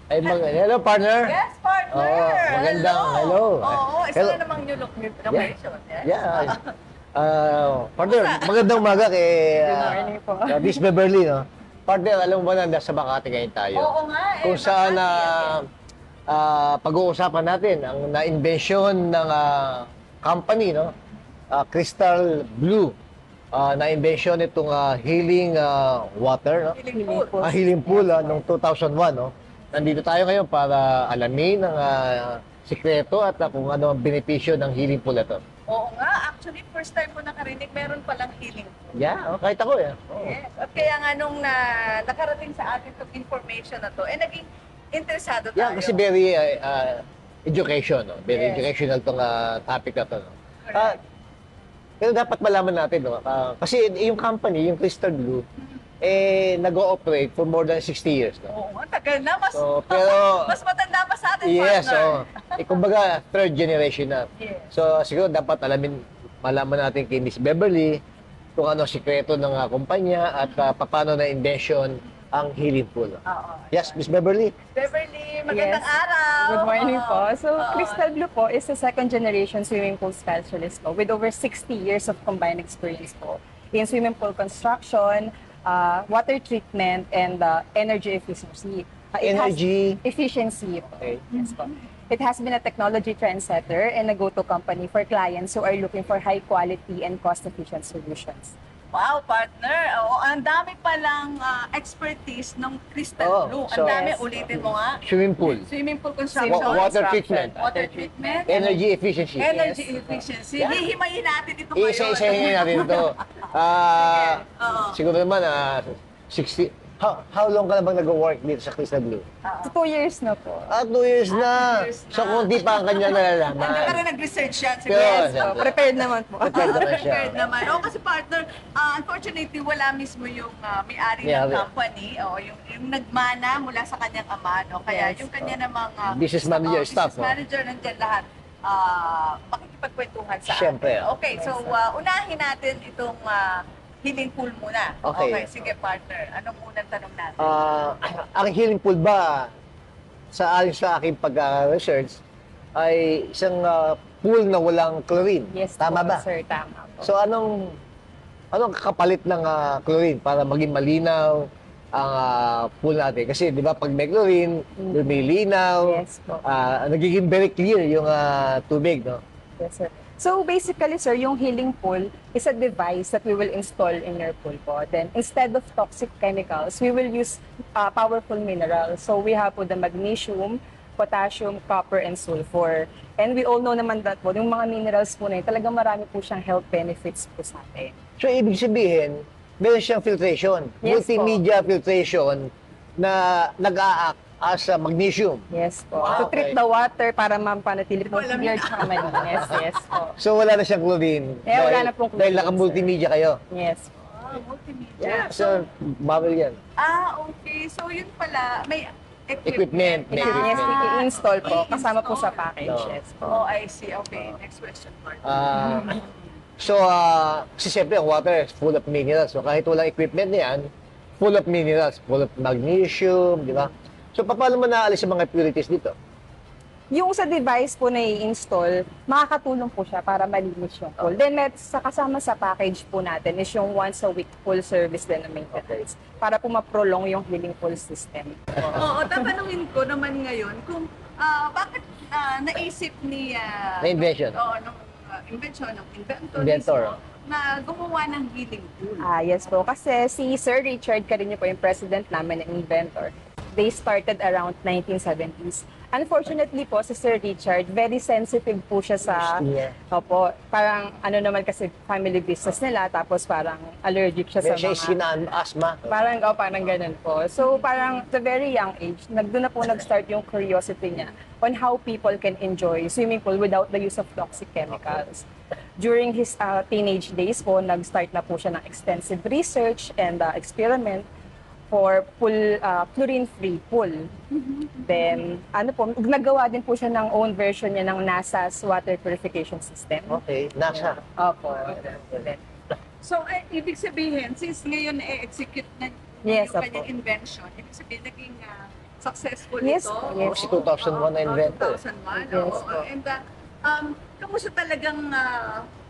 Hello, partner. Yes, partner. Magandang hello. Oo, isa Hello. na namang new look location. Yes. Yeah. Partner, magandang umaga kay Good morning po. Miss Beverly, no? Partner, alam mo ba na nasa Makati ngayon tayo? Oo nga eh. Kung saan Makati, pag-uusapan natin ang na-invention ng company, no? Crystal Blue. Na-invention itong healing water, no? Healing pool. Healing pool noong 2001, no? Nandito tayo ngayon para alamin ang sikreto at kung ano ang benepisyo ng healing pool ito. Oo nga, actually first time ko nakarinig, meron palang healing pool. Yeah, kahit ako eh. Yes. At kaya nga nung nakarating sa atin itong information na to, naging interesado tayo. Yeah, kasi very education, no? Very Yes. educational tong topic na to. No? Correct. Pero dapat malaman natin, no? Kasi yung company, yung Crystal Blue, nag-ooperate for more than 60 years. No? Oo, ang tagal na. Mas matanda pa sa atin, Yes, partner. kumbaga, third generation na. Yes. So, siguro dapat malaman natin kay Miss Beverly kung ano sikreto ng kumpanya at paano na-invention ang healing pool. Oo. Yes, Miss Beverly? Beverly, magandang Yes. araw. Good morning po. So, Oo. Crystal Blue po is a second generation swimming pool specialist po with over 60 years of combined experience po in swimming pool construction, water treatment, and energy efficiency. Energy? Efficiency po. Okay. Yes po. It has been a technology trendsetter and a go-to company for clients who are looking for high quality and cost-efficient solutions. Wow, partner. Oo, ang dami palang expertise ng Crystal Oo, Blue. Ang so- dami, Yes. ulitin mo nga. Swimming pool. Swimming pool construction. Water treatment. Water treatment. Energy efficiency. Energy Yes. efficiency. Yeah. Hihimayin natin ito ngayon. Isa-isahin natin ito. Oo. Siguro naman, 60. How long ka na bang nag-work dito sa Crystal Blue? So, 2 years na po. 2 years na. 2 years na. So, kunti pa ang kanya nalalaman. Pero nag-research yan. Pero, Yes. yes. Prepared naman po. Prepared naman siya. Prepared naman. O, kasi partner, unfortunately, wala mismo yung may-ari ng May-ari. company. O, yung nagmana mula sa kanyang ama. No? Kaya Yes. yung kanya namang Business manager, staff, Business no? manager, nandyan lahat. Makikipagkwentuhan sa Siyempre. atin. Okay, so unahin natin itong healing pool muna. Okay. Sige partner. Anong unang tanong natin? Ang healing pool ba, ayon sa aking pag-research, ay isang pool na walang chlorine. Yes Tama po, ba? sir. Tama po. So, anong kapalit ng chlorine para maging malinaw ang pool natin? Kasi, di ba, pag may chlorine, lumilinaw, Yes po. nagiging very clear yung tubig, no? Yes, sir. So basically, sir, yung healing pool is a device that we will install in your pool po. Then instead of toxic chemicals, we will use powerful minerals. So we have po the magnesium, potassium, copper, and sulfur. And we all know naman that po, yung mga minerals po na yun, talagang marami po siyang health benefits po sa atin. So, ibig sabihin, meron siyang filtration. Yes, Multimedia filtration na nag-a-act as magnesium. Yes po. Wow, To treat okay. the water para mapanatili po Wala clear tsaka malinis. Yes po. So, wala na siyang chlorine. Wala na pong chlorine, Dahil naka-multimedia kayo. Yes po. Multimedia. So, bawal yan. Okay. So yun pala, may Equipment, may Yes, equipment. i-install po. Kasama po sa package. No. Yes po. Oh, I see. Okay. Next question, partner. Kasi siyempre, ang water is full of minerals. So, kahit walang equipment niyan, full of minerals, full of magnesium, di ba? So, paano mo naalis yung mga impurities dito? Yung sa device po na i-install, makakatulong po siya para malinis yung pool. Then, kasama sa package po natin is yung once a week full service din na maintenance para po ma-prolong yung healing pool system. Oo, tatanungin ko naman ngayon kung bakit naisip ni Na-invention. nung invention ng inventor Inventor. mismo na gumawa ng healing pool. Yes po. Kasi si Sir Richard Carino po yung president namin ng inventor. They started around 1970s. Unfortunately po, si Sir Richard, very sensitive po siya sa... Yeah. Opo, parang ano naman kasi family business nila, tapos parang allergic siya sa May siya mga... sinaan asthma. Parang ganun po. So parang at a very young age, doon na po nag-start yung curiosity niya on how people can enjoy swimming pool without the use of toxic chemicals. During his teenage days po, nag-start na po siya ng extensive research and experiment for chlorine-free pool. Then, nagawa din po siya ng own version niya ng NASA's water purification system. Okay, nasa. Opo. So, ibig sabihin, since ngayon na-execute na Yes, yung opo. kanyang invention, ibig sabihin, naging successful Yes, ito. yes. Kasi 2001 na inventor. 2001, Yes, oo. po. And kamusta talagang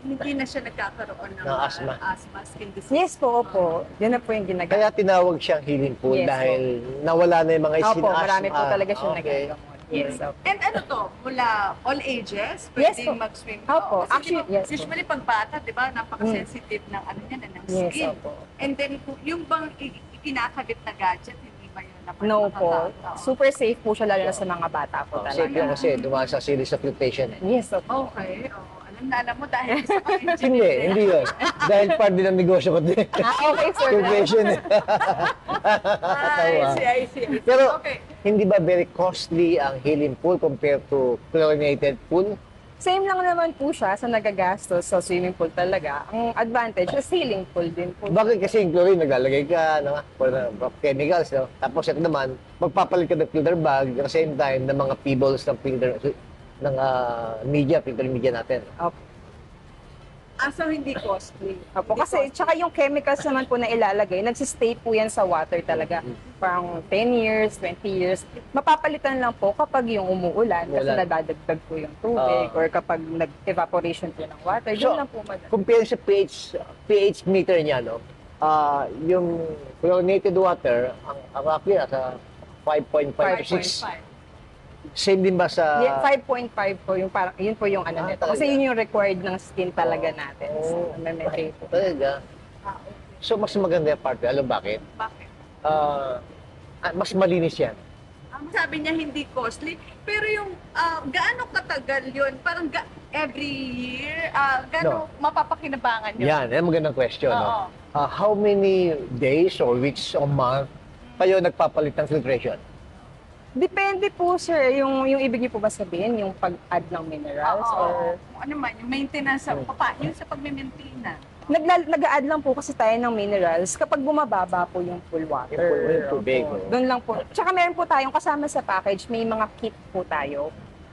hindi na siya nagkakaroon ng Ng asthma. skin disease? Yes po, opo. Yan na po yung Kaya ginagawa. tinawag siyang healing pool Yes, dahil nawala na yung mga Opo, sin-asthma. marami po talaga siyang Okay. nagagamot. Yes, opo. And ano to, mula all ages, Yes pwedeng po. mag-swim. Opo, Kasi actually, di ba, yes po. usually pag bata, di ba, napaka-sensitive ng ano niya, ng Yes, skin. opo. And then, yung bang ikinakabit na gadget, hindi ba yun na No po. makakatawa? Super safe po siya lalo na sa mga bata po Safe yun talaga. kasi dumaan sa series of fluctuation. Yes, opo. Okay, oo. Alam mo dahil isa kang Hindi, engineer. hindi yun. Dahil part din ng negosyo ko din. Okay, sir. Fluctuation. I see, I see. Pero Okay. hindi ba very costly ang healing pool compared to chlorinated pool? Same lang naman po siya sa nagagastos sa swimming pool talaga. Ang advantage is healing pool din po. Bakit kasi yung chlorine, naglalagay ka of chemicals, no? Tapos ito naman, magpapalit ka ng filter bag at the same time ng mga pebbles ng filter ng filter media natin. Opo. So hindi costly. Opo. Kasi tsaka yung chemicals naman po na ilalagay, nagsistay po yan sa water talaga. Parang 10 years, 20 years. Mapapalitan lang po kapag yung umuulan kasi Umuulan. nadadagdag po yung tubig or kapag nag-evaporation po ng water, So, doon lang po madadagdag. Compare sa pH meter niya, no? Yung chlorinated water, ang roughly nasa 5.5 to 6. 5.5. Same din ba sa... 5.5 po yung parang yun po yung ano nito. Kasi talaga? yun yung required ng skin talaga natin. So, Oh. MMA po. Talaga? Okay. So, mas maganda yung part. Alam bakit? Bakit? Mas malinis yan. Sabi niya hindi costly, pero yung gaano katagal yun? Parang every year, gaano mapapakinabangan yun? Yan, yan magandang question. Oo. No? How many days or weeks or month kayo nagpapalit ng filtration? Depende po, sir. Yung ibig niyo po ba sabihin, yung pag-add ng minerals Oo. or Kung ano man, yung maintenance, yun sa pag-maintain. nag-a-add lang po kasi tayo ng minerals kapag bumababa po yung pool water. Yung tubig, Opo. oh. Doon lang po. Tsaka meron po tayong kasama sa package, may mga kit po tayo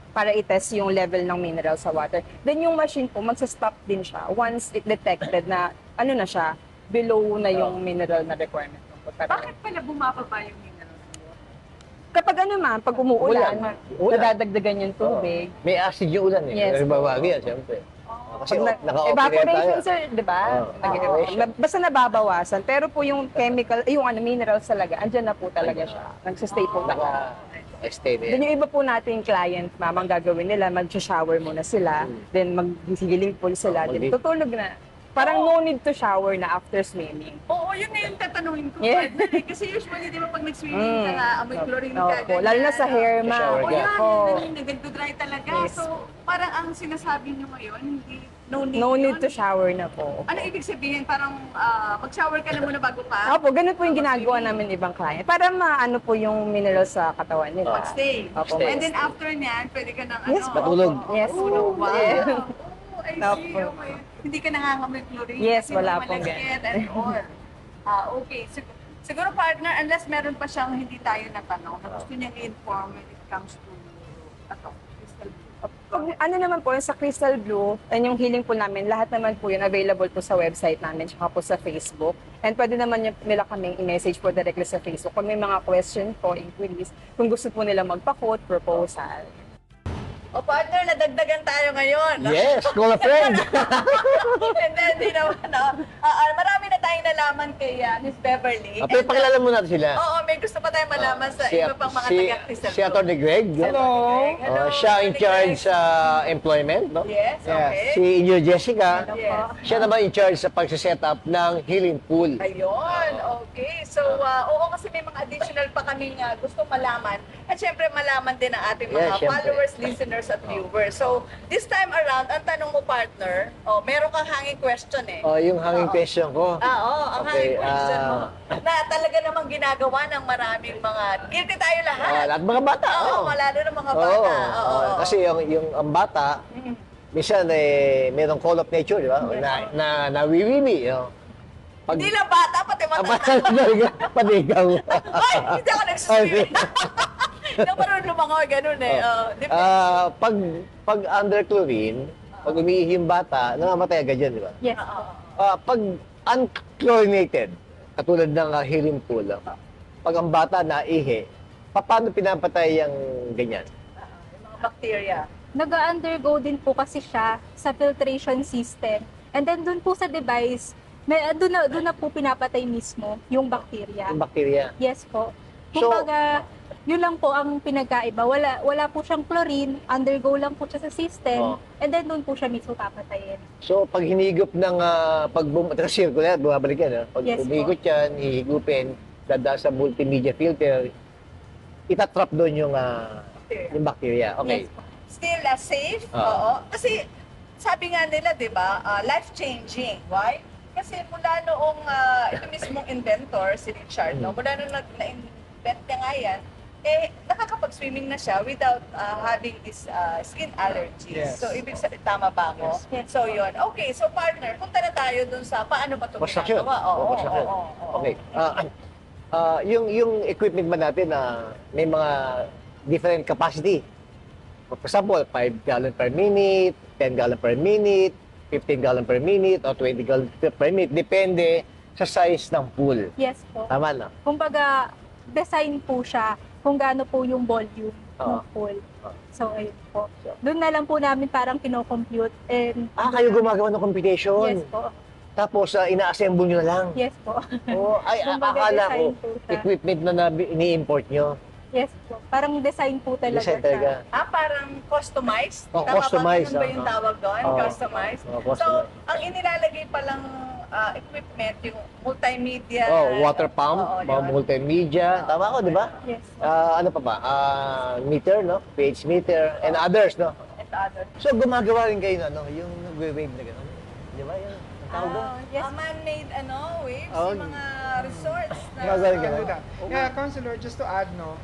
para i-test yung level ng mineral sa water. Then yung machine po, magsa-stop din siya once it detected na ano na siya, below na yung mineral na requirement. ng pool. Bakit pala bumababa yung mineral? Kapag ano man, pag umuulan, Ulan. nadadagdagan yung tubig. May acid yung ulan eh. Yes. Yes. Babagi yan, siyempre. Kasi Pag naka-operate evaporation, tayo. sir, di ba? Oo, nag-evaporation. Basta nababawasan. Pero po yung chemical, yung minerals talaga, andyan na po talaga siya. Nagsistay po talaga. Naka-stay na yan. Then yung iba po nating client, mamang gagawin nila, mag-shower muna sila, then mag-healing pool sila, then Mag- tutulog na. Parang no need to shower na after swimming. Oo, yun na yung tatanungin ko. Yeah. Kasi usually, di ba, pag nag-swimming ka na, amoy chlorine ka, Opo, lalo na sa hair, Sa ma. shower Oo, ka. yan, Opo. nag-dry talaga. Yes. So, parang ang sinasabi nyo ngayon, hindi, no need No need yun. to shower na po. Ano ibig sabihin? Parang mag-shower ka na muna bago ka? Opo, ganun po yung ginagawa namin ibang client. Para maano po yung minerals sa katawan nila. Mag-stay. Opo. And then after niyan, pwede ka ng Yes, matulog. Yes. Matulog. Wow. Yeah. Oh, I see. Opo. Okay. Hindi ka nangangamoy chlorine. Yes, kasi wala may pong malagkit and all. Okay. Siguro partner, unless meron pa siyang hindi tayo natanong na gusto niyang i-inform when it comes to crystal blue. Pag, ano naman po, sa Crystal Blue, and yung healing po namin, lahat naman po yun available po sa website namin, tsaka po sa Facebook. And pwede naman nila kaming i-message po directly sa Facebook kung may mga question po, inquiries, kung gusto po nila magpa-quote, proposal. O partner, nadagdagan tayo ngayon. Yes, call a friend. And then, marami na tayong nalaman kay Miss Beverly. Pero pakilala mo natin sila. Oo, may gusto pa tayong malaman sa iba pang mga taga-Crystal Si Atty. Greg. Hello. Siya in charge sa employment, no? Yes, okay. Si Inyo Jessica. Yes. Siya naman in charge sa pagsiset up ng healing pool. Ayun, okay. So, oo, kasi may mga additional pa kaming gusto malaman. At syempre, malaman din ang ating mga Yeah, syempre. followers, listeners, at viewers. So, this time around, ang tanong mo, partner, meron kang hanging question eh. Yung hanging question ko. Oo, ang Okay, hanging question mo. Na talaga namang ginagawa ng maraming mga, guilty tayo lahat. Lahat mga bata. Oo, lalo ng mga bata. Oo. Kasi yung ang bata, minsan mayroong call of nature, di ba? Na nawiwiwi. Pag, Hindi lang bata, pati matanda. Pati ikaw. Ay, hindi ako nag-swim. Hindi ako marunong lumangoy, ganun eh. Pag under chlorine, pag umiihi yung bata, namamatay agad yan, di ba? Yes. Pag unchlorinated, katulad ng healing pool, pag ang bata naihi, paano pinapatay yung ganyan? Yung mga bacteria. Nag-undergo din po kasi siya sa filtration system. And then dun po sa device, doon na po pinapatay mismo yung bacteria. Yung bacteria. Yes po. So- Kumbaga, yun lang po ang pinagkaiba. Wala po siyang chlorine, undergo lang po siya sa system, Oh. and then doon po siya mismo papatayin. So, pag hinigop ng circular, bumabalik yan. Pag Yes, umikot yan, hihigupin, dadaan sa multimedia filter, itatrap doon yung bacteria. Okay. Yes po. Still safe, Oo. oo. Kasi sabi nga nila, di ba, life-changing. Why? Kasi mula noong ito mismong inventor, si Richard, no? Mula noong na-invent niya nga yan, nakakapag-swimming na siya without having this skin allergies. Yes. So, ibig sabihin, tama ba ako? Yes. So, yun. Okay, so partner, punta na tayo dun sa paano ba ito Construction. ginagawa? Oo, Construction. oo, oo. Okay. Yung equipment ba natin na may mga different capacity? For example, 5 gallon per minute, 10 gallon per minute, 15 gallon per minute, o 20 gallon per minute. Depende sa size ng pool. Yes po. Tama na? Kumbaga, design po siya kung gaano po yung volume ng pool. Oo. So, ayun po. Doon na lang po namin parang kino-compute and Kayo gumagawa ng computation. yes po. Tapos, ina-assemble nyo na lang. Yes po. Akala Kumbaga, ko, design po siya. equipment na ini-import nyo. Yes po. Parang design po talaga Design siya. talaga. Parang customized? Oh, Tama customized, ba? Ganun ba yung ah. tawag doon? Oh. Customized? Oh, So, customized. ang inilalagay palang equipment, yung multimedia. Water pump, Oo, mga yun. multimedia. Tama ko, di ba? Yes. Ano pa ba? Meter, no? pH meter, and others, no? And other. So, gumagawa rin kayo, no? Yung nag-wave na gano'n. Di ba? Yung tawag doon? Yes. Man-made waves, Oh. yung mga resorts na... Gumagawa Can do ka. that. Yeah, Counselor, just to add, no,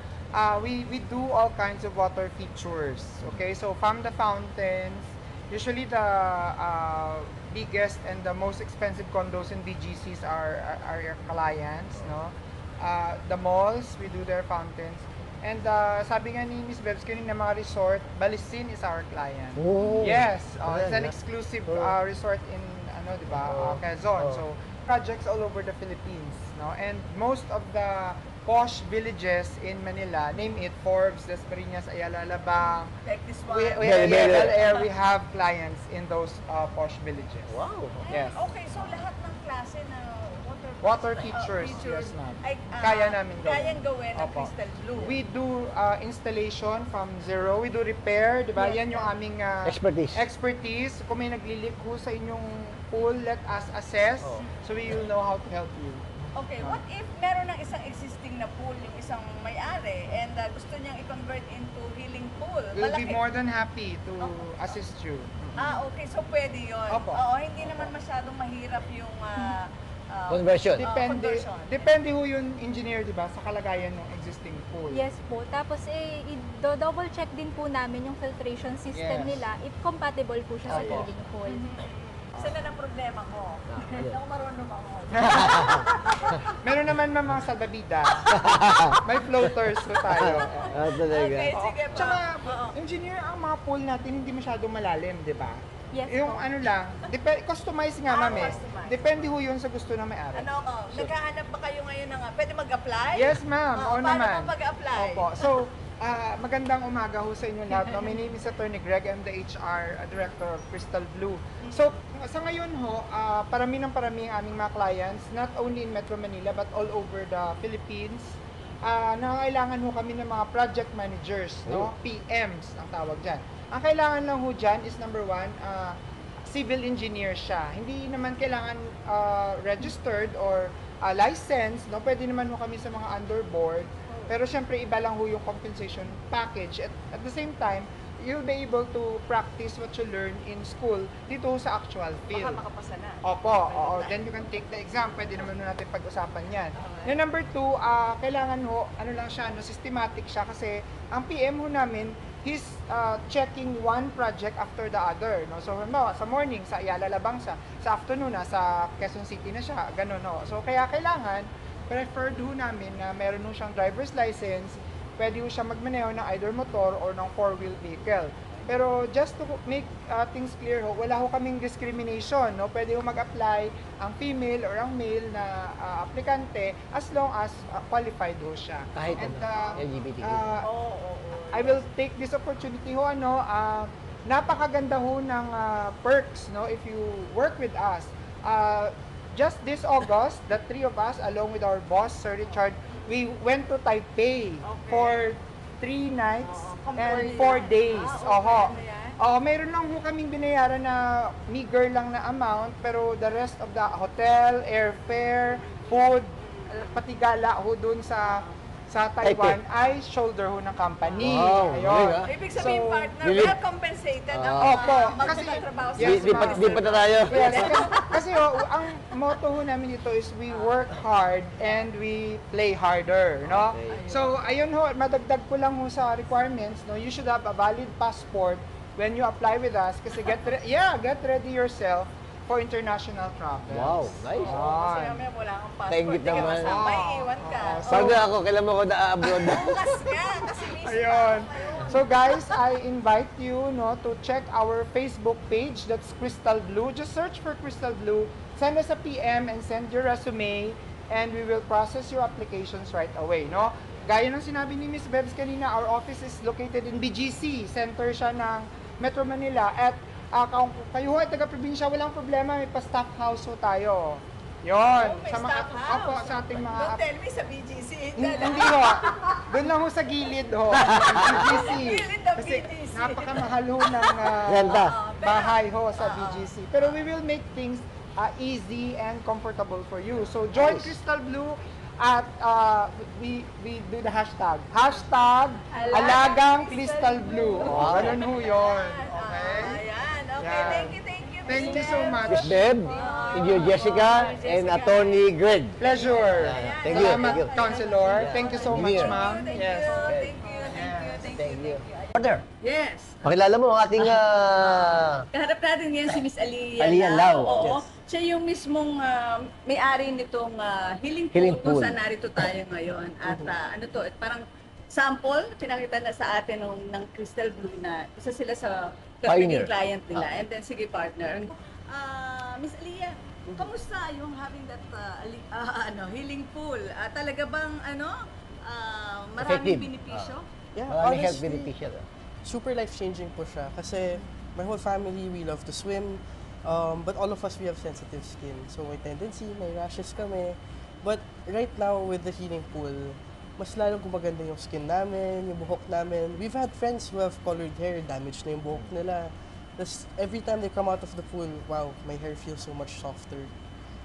we do all kinds of water features. Okay, so from the fountains, usually the biggest and the most expensive condos in BGCs are your clients, no. The malls, we do their fountains. And sabi nga ni Miss Bebs kanina, mga resort, Balisin is our client. Oh. Yes, Ayan, it's an ah. exclusive Oh. resort in di ba, Oh. Quezon. Oh. So projects all over the Philippines, no? And most of the posh villages in Manila, name it Forbes, Dasmariñas, Ayala, Alabang. Like this one. We have clients in those posh villages. Wow. Yes. Okay, so lahat ng klase na Water features, yes, ma'am. ay, Kaya namin gawin. Kayang gawin ng Opo. Crystal Blue. We do installation from zero. We do repair, di ba? Yes. Yan yung aming expertise. Kung may naglilik ho sa inyong pool, let us assess. Oh. So we will know how to help you. Okay, what if meron ng isang existing na pool, yung isang may-ari, and gusto niyang i-convert into healing pool? We'll be Malaki. more than happy to assist you. Okay, so pwede yun. Opo. Oo, hindi naman masyadong mahirap yung Conversion. conversion. Depende ho yung engineer, di ba, sa kalagayan ng existing pool. Yes po. Tapos i-double check din po namin yung filtration system Yes. nila if compatible po siya sa Opo. living pool. Saan na ng problema ko? Hindi ako marunong ako. Meron naman mga salbabida. May floaters ho tayo. Talaga. Okay, sige pa. Tsaka, Oo. engineer, ang mga pool natin hindi masyadong malalim, di ba? Yes Yung po. ano lang, customize nga, ma'am eh. customize. Depende ho yun sa gusto ng may-ari. Naghahanap ba kayo ngayon ng, pwede mag-apply? Yes, ma'am. Oo Paano naman. mo pag-apply? Opo. So, magandang umaga ho sa inyo lahat. No? My name is Attorney Greg. I'm the HR Director of Crystal Blue. So, sa ngayon ho, parami ang aming mga clients, not only in Metro Manila, but all over the Philippines. Nangangailangan ho kami ng mga project managers, no? PMs ang tawag dyan. Ang kailangan lang ho dyan is number one, civil engineer siya. Hindi naman kailangan registered or licensed, no? Pwede naman ho kami sa mga underboard. Pero syempre iba lang ho yung compensation package. At the same time, you'll be able to practice what you learn in school dito ho sa actual Baka field. makapasa na. Opo, oo. Then you can take the exam. Pwede naman ho natin pag-usapan yan. Then number two, kailangan ho, ano lang siya, systematic siya kasi ang PM ho namin, he's checking one project after the other. No? So, halimbawa, sa morning, sa Ayala, Alabang, sa afternoon, sa Quezon City na siya. Ganun, no? So, kaya kailangan, preferred ho namin na meron ho siyang driver's license, pwede ho siya magmaneho ng either motor or ng four-wheel vehicle. Pero just to make things clear ho, wala ho kaming discrimination, no? Pwede ho mag-apply ang female or ang male na aplikante as long as qualified ho siya. Kahit And, LGBTQ. I will take this opportunity ho, napakaganda ho ng perks, no, if you work with us. Just this August, the three of us, along with our boss, Sir Richard, we went to Taipei for 3 nights and 4 days. Meron lang ho kaming binayaran na meager lang na amount, pero the rest of the hotel, airfare, food, pati gala ho dun sa Taiwan ay shoulder ho ng company. Wow, Ayun. okay, Ibig sabihin, So, partner, really? well compensated ang Opo. magtatrabaho sa Yes, Di pa tayo. Yes, kasi ang motto ho namin dito is we work hard and we play harder, no? Okay. So, ayun ho, madagdag ko lang ho sa requirements, no? You should have a valid passport when you apply with us kasi get ready yourself for international travel. Wow, nice. Kasi mamaya wala kang passport, Tengit di ka naman. masama, iiwan ka. Partner ako, kailan mo ako na-abroad? Bukas nga, kasi miss Ayun. So guys, I invite you to check our Facebook page. That's Crystal Blue. Just search for Crystal Blue. Send us a PM and send your resume and we will process your applications right away, no? Gaya ng sinabi ni Miss Bebs kanina, our office is located in BGC. Center siya ng Metro Manila. At kung kayo ho ay taga-probinsya, walang problema, may pa-staff house ho tayo. Yon. May staff house. Opo, sa ating mga Don't tell me sa BGC. hindi ho. Doon lang ho sa gilid ho. BGC. Gilid ng Kasi BGC. napakamahal ho ng Renta. bahay ho sa BGC. Pero we will make things easy and comfortable for you. So join Nice. Crystal Blue at we do the hashtag. Hashtag Alagang Crystal Blue. Wow. Ganun ho yun. Okay? Ayan, okay. Yeah. Thank you, thank you. Thank Miss you so Beb. much. Miss Deb, Indio Jessica, and Attorney Greg. Pleasure. Thank you, Salamat, thank you. Counselor. Thank you so Thank much, you. ma'am. Thank Yes. you, thank you, thank Thank you. you. Partner, Yes. pakilala mo ang ating Kaharap natin ngayon si Miss Aliyah Aliyah Lau. Lau. Oo. Yes. Siya yung mismong may-ari nitong Healing Pool, Healing kung Pool. saan narito tayo ngayon. At ano to, parang sample, pinakita na sa atin ng Crystal Blue na isa sila sa Pioneer. client nila. And then, sige partner. Miss Aliyah, kamusta yung having that healing pool? Talaga bang maraming Effective. benepisyo? Yeah, maraming health honestly, beneficial. super life-changing po siya. Kasi my whole family, we love to swim. But all of us, we have sensitive skin. So may tendency, may rashes kami. But right now, with the healing pool, mas lalong gumaganda yung skin namin, yung buhok namin. We've had friends who have colored hair, damaged na yung buhok nila. Tapos every time they come out of the pool, wow, my hair feels so much softer.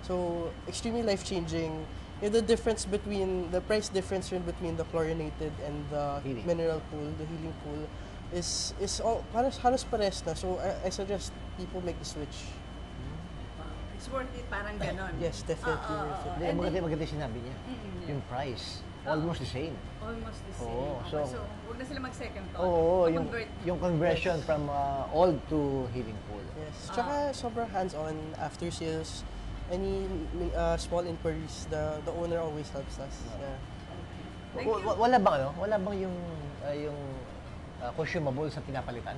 So extremely life-changing. The difference between, the price difference rin between the chlorinated and the Healing. mineral pool, the healing pool, is all, halos pares na. So I suggest people make the switch. It's worth it, parang ganon. Yes, definitely worth it. Hindi, maganda sinabi niya. Yung price, almost the same. Almost the same. Oo, Okay, so- so, huwag na sila mag-second thought. Oo, Mag-convert. yung conversion from old to healing pool. Yes. Tsaka sobrang hands-on after sales. Any small inquiries, the owner always helps us. Yeah. Thank you. Wala bang Wala bang yung consumable sa pinapalitan?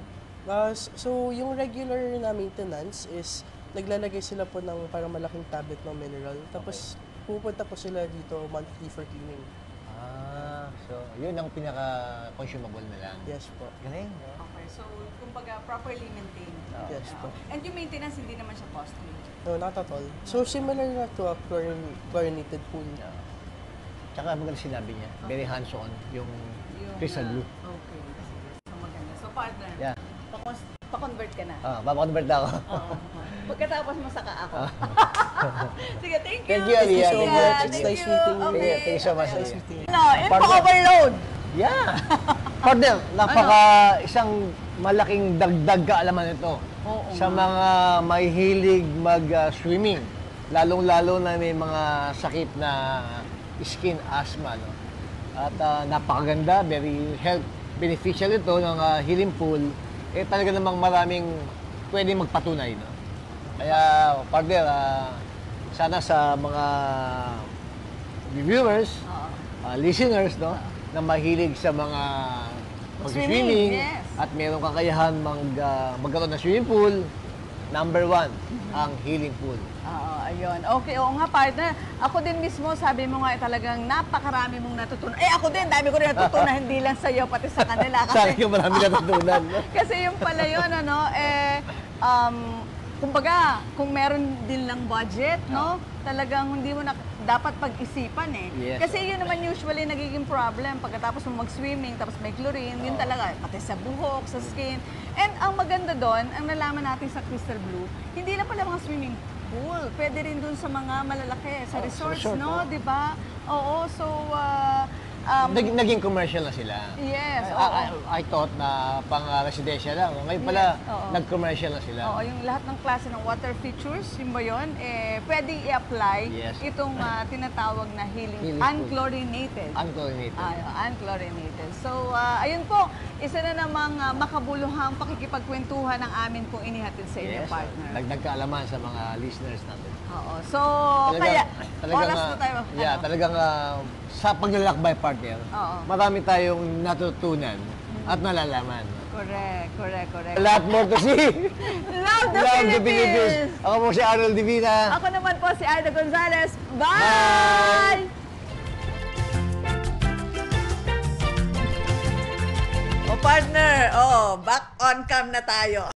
So yung regular na maintenance is naglalagay sila po ng parang malaking tablet ng mineral. Tapos pupunta po sila dito monthly for cleaning. So yun ang pinaka-consumable na lang. Yes po. Galing, no? Okay, so, kumbaga, properly maintained. Yes po. And yung maintenance, hindi naman siya costly. No, not at all. So similar na to a chlorinated pool. Tsaka maganda sinabi niya, very hands-on yung Crystal Blue. Okay. So, maganda. So, partner, Yeah. pa-convert ka na. Papakonvert na ako. Oo. Pagkatapos masaka ako. Sige, thank you. Thank you, Aliyah. so Thank much. you. It's nice meeting you. Okay. Thank you so much, Nice Aliyah. meeting you. Info-overload. Yeah. Partner, isang malaking dagdag kaalaman ito sa mga may hilig mag-swimming. Lalong-lalo na may mga sakit na skin asthma. No? At napakaganda, very health beneficial ito ng healing pool. Talaga namang maraming pwede magpatunay. No? Kaya, partner, sana sa mga viewers, listeners, no, na mahilig sa mga mag-swimming, yes. at mayroong kakayahan magkaroon ng swimming pool, number 1, ang healing pool. Oo, ayun. Okay, oo nga, partner. Ako din mismo, sabi mo nga, talagang napakarami mong natutunan. Ako din, dami ko rin natutunan, hindi lang sa'yo, pati sa kanila. Sana yung marami natutunan. Kasi yung pala yun, kumbaga, kung meron din lang budget, no? Talagang hindi mo na dapat pag-isipan eh. Yes. Kasi yun naman usually nagiging problem pagkatapos mo mag-swimming, tapos may chlorine, yun talaga, pati sa buhok, sa skin. And ang maganda doon, ang nalaman natin sa Crystal Blue, hindi lang pala mga swimming pool, pwede rin doon sa mga malalaki, sa resorts, resort, no? Di ba? Oo, so, Naging commercial na sila. yes, I thought na pang-residensya lang. Ngayon pala, Yes, oo. nag-commercial na sila. Oo, yung lahat ng klase ng water features, yun ba yun? Pwede i-apply Yes. itong tinatawag na healing, Healing pool. unchlorinated. Unchlorinated. Unchlorinated. So, ayun po, isa na namang makabuluhang pakikipagkwentuhan ng amin pong inihatid sa inyo, Yes. partner. Dagdag kaalaman sa mga listeners natin. Oo. So, kaya, oras na tayo. Yeah, talagang sa paglalakbay, partner, Oo. marami tayong natutunan at nalalaman. Correct. Lahat more to see. Love the Love the Philippines! Philippines. Ako po si Arnold Divina. Ako naman po si Aida Gonzalez. Bye! O partner, back on cam na tayo.